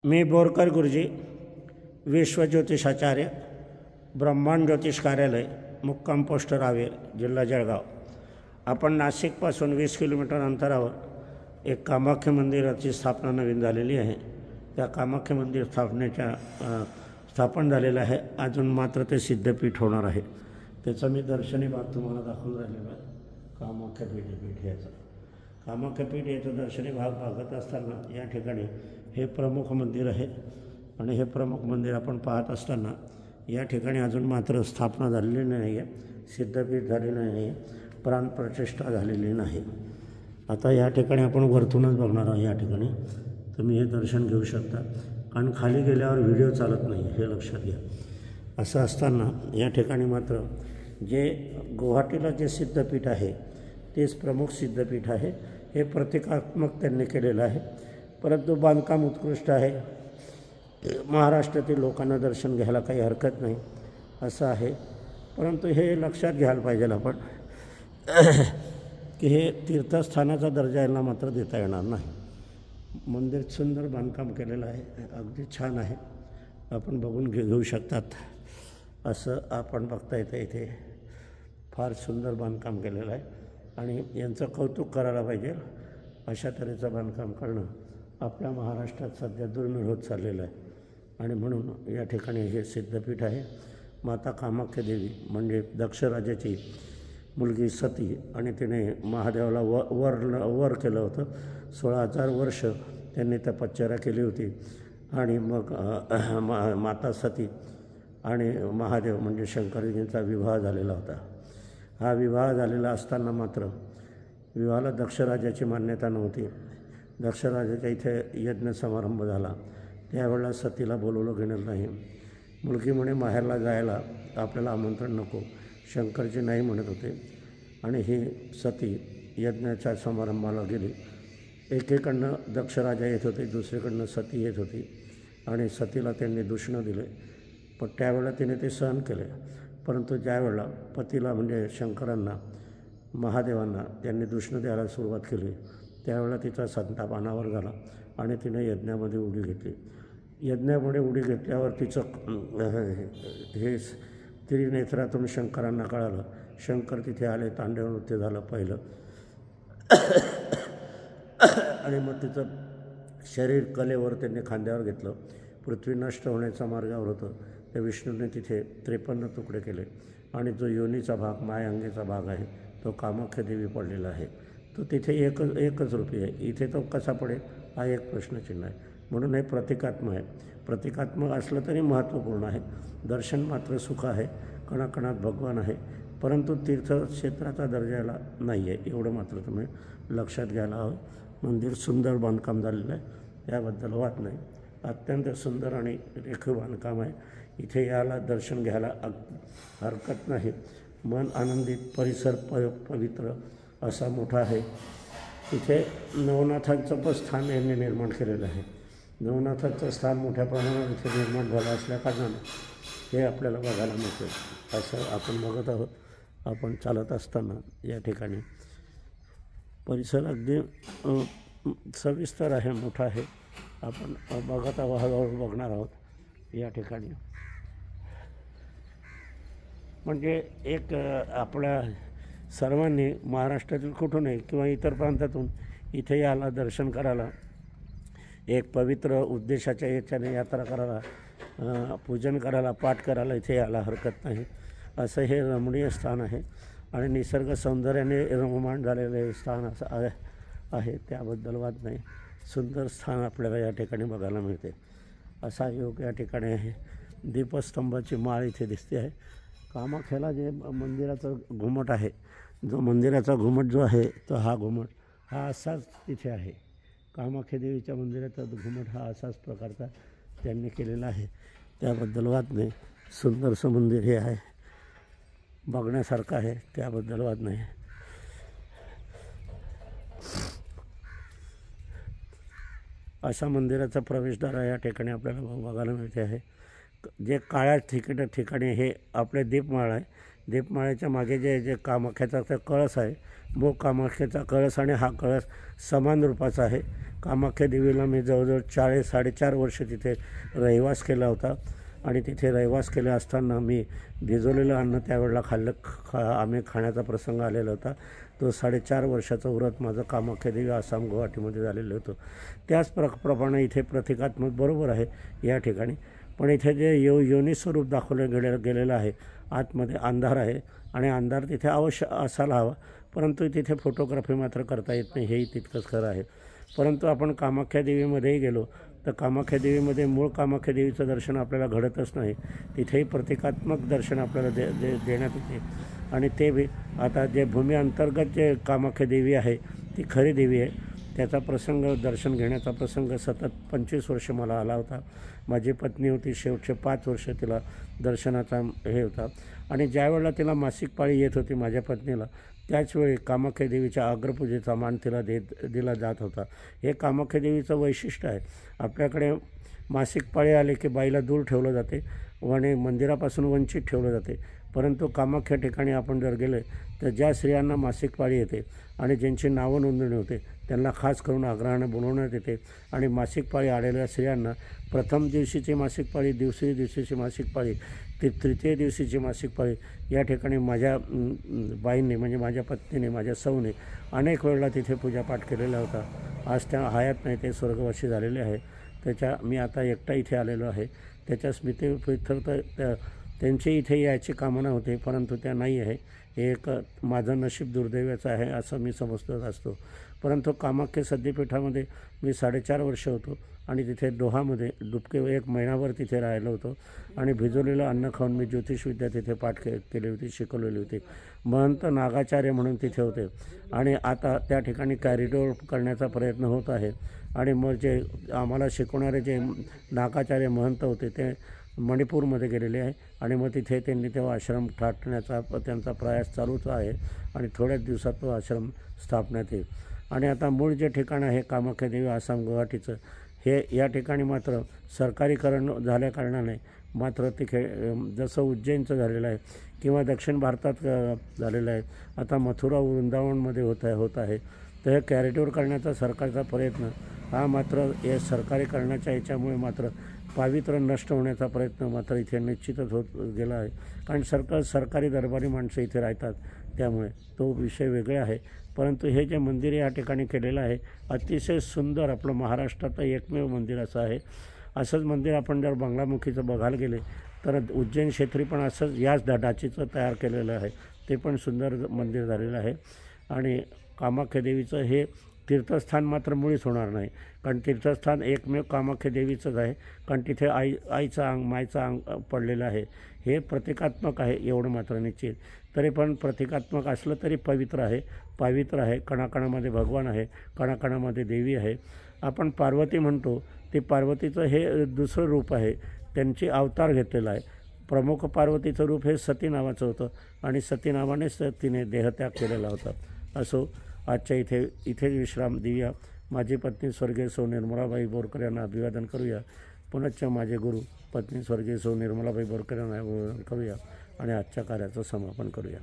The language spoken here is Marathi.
मी बोरकर गुरुजी, विश्वज्योतिषाचार्य, ब्रह्मांड ज्योतिष कार्यालय, मुक्काम पोस्ट रावेर, जिल्हा जळगाव. आपण नाशिकपासून 20 किलोमीटर अंतरावर एक कामाख्या मंदिराची स्थापना नवीन झालेली आहे. त्या कामाख्या मंदिर स्थापन झालेलं आहे. अजून मात्र ते सिद्धपीठ होणार आहे. त्याचं मी दर्शनी भाग तुम्हाला दाखवून राहिलेला आहे. कामाख्या पीठ याचा कामाख्या पीठ याचा दर्शनी भाग बघत असताना या ठिकाणी हे प्रमुख मंदिर आहे. आणि हे प्रमुख मंदिर आपण पाहत असताना या ठिकाणी अजून मात्र स्थापना झालेली नाही आहे, सिद्धपीठ झालेलं नाही आहे, प्राणप्रतिष्ठा झालेली नाही. आता या ठिकाणी आपण वरतूनच बघणार आहोत. या ठिकाणी तुम्ही हे दर्शन घेऊ शकता, कारण खाली गेल्यावर व्हिडिओ चालत नाही, हे लक्षात घ्या. असं असताना या ठिकाणी मात्र जे गुवाहाटीला जे सिद्धपीठ आहे तेच प्रमुख सिद्धपीठ आहे. हे प्रतिकात्मक त्यांनी केलेलं आहे, परंतु बांधकाम उत्कृष्ट आहे. महाराष्ट्रातील लोकांना दर्शन घ्यायला काही हरकत नाही असं आहे. परंतु हे लक्षात घ्यायला पाहिजे आपण की हे तीर्थस्थानाचा दर्जा यांना मात्र देता येणार नाही. मंदिर सुंदर बांधकाम केलेलं आहे, अगदी छान आहे. आपण बघून घेऊ शकतात. असं आपण बघता येतं. इथे फार सुंदर बांधकाम केलेलं आहे आणि यांचं कौतुक करायला पाहिजे. अशा तऱ्हेचं बांधकाम करणं आपल्या महाराष्ट्रात सध्या दुर्मिळ होत चाललेलं आहे. आणि म्हणून या ठिकाणी हे सिद्धपीठ आहे. माता कामाख्या देवी म्हणजे दक्ष राजाची मुलगी सती, आणि तिने महादेवाला वर केलं होतं. 16,000 वर्ष त्यांनी तपश्चर्या केली होती. आणि मग माता सती आणि महादेव म्हणजे शंकरजींचा विवाह झालेला होता. हा विवाह झालेला असताना मात्र विवाहाला दक्षराजाची मान्यता नव्हती. दक्षराजाच्या इथे यज्ञ समारंभ झाला. त्यावेळेला सतीला बोलवलं गेलं नाही. मुलगी म्हणे माहेरला जायला आपल्याला आमंत्रण नको. शंकरजी नाही म्हणत होते. आणि ही सती यज्ञाच्या समारंभाला गेली. एकीकडनं दक्षराजा येत होते, दुसरीकडनं सती येत होती. आणि सतीला त्यांनी दूषणं दिले, पण त्यावेळेला तिने ते सहन केले. परंतु ज्यावेळेला पतीला म्हणजे शंकरांना, महादेवांना त्यांनी दूषणं द्यायला सुरुवात केली, त्यावेळेला तिचा संताप अनावर झाला आणि तिने यज्ञामध्ये उडी घेतली. यज्ञामध्ये उडी घेतल्यावर तिचं हे त्रिनेत्रातून शंकरांना कळालं. शंकर तिथे आले, तांडव नृत्य झालं पहिलं. आणि मग तिचं शरीर कलेवर त्यांनी खांद्यावर घेतलं. पृथ्वी नष्ट होण्याच्या मार्गावर होतं. त्या विष्णूने तिथे 53 तुकडे केले. आणि जो योनीचा भाग, मायांगेचा भाग आहे, तो कामाख्या देवी पडलेला आहे. तो तिथे एकच रूपी आहे. इथे तो कसा पडेल हा एक प्रश्नचिन्ह आहे. म्हणून हे प्रतिकात्मक आहे. प्रतिकात्मक असलं तरी महत्त्वपूर्ण आहे. दर्शन मात्र सुख आहे. कणाकणात भगवान आहे, परंतु तीर्थक्षेत्राचा दर्जाला नाही आहे, एवढं मात्र तुम्ही लक्षात घ्यायला हवं. मंदिर सुंदर बांधकाम झालेलं आहे, याबद्दल वाद नाही. अत्यंत सुंदर आणि रेखीव बांधकाम आहे. इथे याला दर्शन घ्यायला हरकत नाही. मन आनंदित, परिसर पवित्र असा मोठा आहे. इथे नवनाथांचं पण स्थान यांनी निर्माण केलेलं आहे. नवनाथांचं स्थान मोठ्या प्रमाणात इथे निर्माण झालं असल्याकारणाने हे आपल्याला बघायला मिळते. असं आपण बघत आहोत. आपण चालत असताना या ठिकाणी परिसर अगदी सविस्तर आहे, मोठा आहे. आपण बघत आहोत, हळूहळू बघणार आहोत. या ठिकाणी म्हणजे एक आपल्या सर्वांनी महाराष्ट्रातील कुठूनही किंवा इतर प्रांतातून इथे याला दर्शन करायला, एक पवित्र उद्देशाच्या याच्याने यात्रा करायला, पूजन करायला, पाठ करायला इथे यायला हरकत नाही. असं हे रमणीय स्थान आहे आणि निसर्ग सौंदर्याने रममाण झालेलं हे स्थान असं आहे, त्याबद्दल वाद नाही. सुंदर स्थान आपल्याला या ठिकाणी बघायला मिळते. असा योग या ठिकाणी आहे. दीपस्तंभाची माळ इथे दिसते आहे. कामाख्याला जे मंदिराचं घुमट आहे, जो मंदिराचा घुमट जो आहे, तो हा घुमट हा असाच तिथे आहे. कामाख्या देवीच्या मंदिराचा घुमट हा असाच प्रकारचा त्यांनी केलेला आहे, त्याबद्दल वाद नाही. सुंदरसं मंदिर हे आहे, बघण्यासारखं आहे, त्याबद्दल वाद नाही. अशा मंदिराचा प्रवेशद्वार या ठिकाणी आपल्याला बघायला मिळते आहे. जे काळ्या ठिकाणी हे आपले दीपमाळ आहे. दीपमाळेच्या मागे जे कामाख्याचा कळस आहे, कामाख्याचा कळस, आणि हा कळस समान रूपाचा आहे. कामाख्या देवीला मी जवळजवळ 4.5 वर्ष तिथे रहिवास केला होता आणि तिथे रहिवास केला असताना मी भिजवलेलं अन्न त्यावेळेला आम्ही खाण्याचा प्रसंग आलेला होता. तो 4.5 वर्षाचं व्रत माझं कामाख्या देवी आसाम गुवाहाटीमध्ये झालेलं होतं. त्याच प्रमाणे इथे प्रतिकात्मक बरोबर आहे या ठिकाणी, पण इथे जे योनी स्वरूप दाखवलं गेलेलं आहे, आतमध्ये अंधार आहे आणि अंधार तिथे अवश्य असायला हवा, परंतु तिथे फोटोग्राफी मात्र करता येत नाही, हेही तितकंच खरं आहे. परंतु आपण कामाख्या देवीमध्येही गेलो तर कामाख्या देवीमध्ये मूळ कामाख्या देवीचं दर्शन आपल्याला घडतच नाही, तिथेही प्रतिकात्मक दर्शन आपल्याला देण्यात येते. आणि ते बी आता जे भूमी अंतर्गत जे कामाख्या देवी आहे ती खरी देवी आहे, त्याचा प्रसंग दर्शन घेण्याचा प्रसंग सतत 25 वर्ष मला आला होता. माझी पत्नी होती, शेवटचे 5 वर्ष तिला दर्शनाचा हे होता. आणि ज्यावेळेला तिला मासिक पाळी येत होती माझ्या पत्नीला, त्याचवेळी कामाख्या देवीच्या अग्रपूजेचा मान तिला दिला जात होता. हे कामाख्या देवीचं वैशिष्ट्य आहे. आपल्याकडे मासिक पाळी आले की बाईला दूर ठेवलं जाते आणि मंदिरापासून वंचित ठेवलं जाते, परंतु कामाख्या ठिकाणी आपण जर गेले तर ज्या स्त्रियांना मासिक पाळी येते आणि ज्यांची नावं नोंदणी होते त्यांना खास करून आग्रहानं बोलवण्यात येते. आणि मासिक पाळी आलेल्या स्त्रियांना प्रथम दिवशीची मासिक पाळी, दुसरी दिवशीची मासिक पाळी, तृतीय दिवशीची मासिक पाळी या ठिकाणी माझ्या बाईंनी म्हणजे माझ्या पत्नीने, माझ्या सौने अनेक वेळेला तिथे पूजापाठ केलेला होता. आज त्या हयात नाही, ते स्वर्गवासी झालेले आहे. मी आता एकटा इथे आलेलो आहे. त्याच्या स्मृतीप्रीत्यर्थ त्यांची इथे यायची कामना होते, परंतु त्या नाही आहे. हे एक माझं नशीब दुर्दैवाचं आहे असं मी समजत असतो. परंतु कामाख्या सिद्धपीठामध्ये मी 4.5 वर्ष होतो आणि तिथे दोहामध्ये डुबके 1 महिनाभर तिथे राहिलो होतो आणि भिजवलेलं अन्न खाऊन मी ज्योतिषविद्या तिथे पाठ केली होती, शिकवलेली होती. महंत नागाचार्य म्हणून तिथे होते आणि आता त्या ठिकाणी कॉरिडॉर करण्याचा प्रयत्न होत आहे. आणि मग जे आम्हाला शिकवणारे जे नागाचार्य महंत होते ते मणिपूरमध्ये गेलेले आहे आणि मग तिथे त्यांनी तेव्हा आश्रम थाटण्याचा त्यांचा प्रयास चालूच आहे आणि थोड्याच दिवसात तो आश्रम स्थापण्यात येईल. आणि आता मूळ जे ठिकाण आहे कामाख्या देवी आसाम गुवाहाटीचं, हे या ठिकाणी मात्र सरकारीकरण झाल्या कारणाने मात्र तिथे जसं उज्जैनचं झालेलं आहे किंवा दक्षिण भारतात झालेलं आहे, आता मथुरा वृंदावनमध्ये होत आहे. तर हे कॉरिडॉर करण्याचा सरकारचा प्रयत्न हा मात्र हे सरकारीकरणाच्या याच्यामुळे मात्र पावित्र्य नष्ट होण्याचा प्रयत्न मात्र इथे निश्चितच होत गेला आहे. कारण सरकारी दरबारी माणसं इथे राहतात, त्यामुळे तो विषय वेगळे आहे. परंतु हे जे मंदिर या ठिकाणी केलेलं आहे अतिशय सुंदर, आपलं महाराष्ट्रात एकमेव मंदिर असं आहे. असंच मंदिर आपण जर बांगलामुखीचं बघायला गेले तर उज्जैन क्षेत्री पण असंच याच डाचीचं तयार केलेलं आहे, ते पण सुंदर मंदिर झालेलं आहे. आणि कामाख्या देवीचं हे तीर्थस्थान मात्र मुळीच होणार नाही, कारण तीर्थस्थान एकमेव कामाख्या देवीचंच आहे, कारण तिथे आईचं मायचं अंग पडलेलं आहे. हे प्रतिकात्मक आहे एवढं मात्र निश्चित. तरी पण प्रतिकात्मक असलं तरी पवित्र आहे. कणाकणामध्ये भगवान आहे, कणाकणामध्ये देवी आहे. आपण पार्वती म्हणतो, ते पार्वतीचं हे दुसरं रूप आहे, त्यांची अवतार घेतलेला आहे. प्रमुख पार्वतीचं रूप हे सती नावाचं होतं आणि सती नावानेच तिने देहत्याग केलेला होता. असो, आजच्या इथेच विश्राम देऊया. माझी पत्नी स्वर्गीय सौ निर्मलाबाई बोरकर यांना अभिवादन करूया. पुनश्च माझे गुरु पत्नी स्वर्गीय सौ निर्मलाबाई बोरकर यांना अभिवादन करूया आणि आजच्या कार्याचं समापन करूया.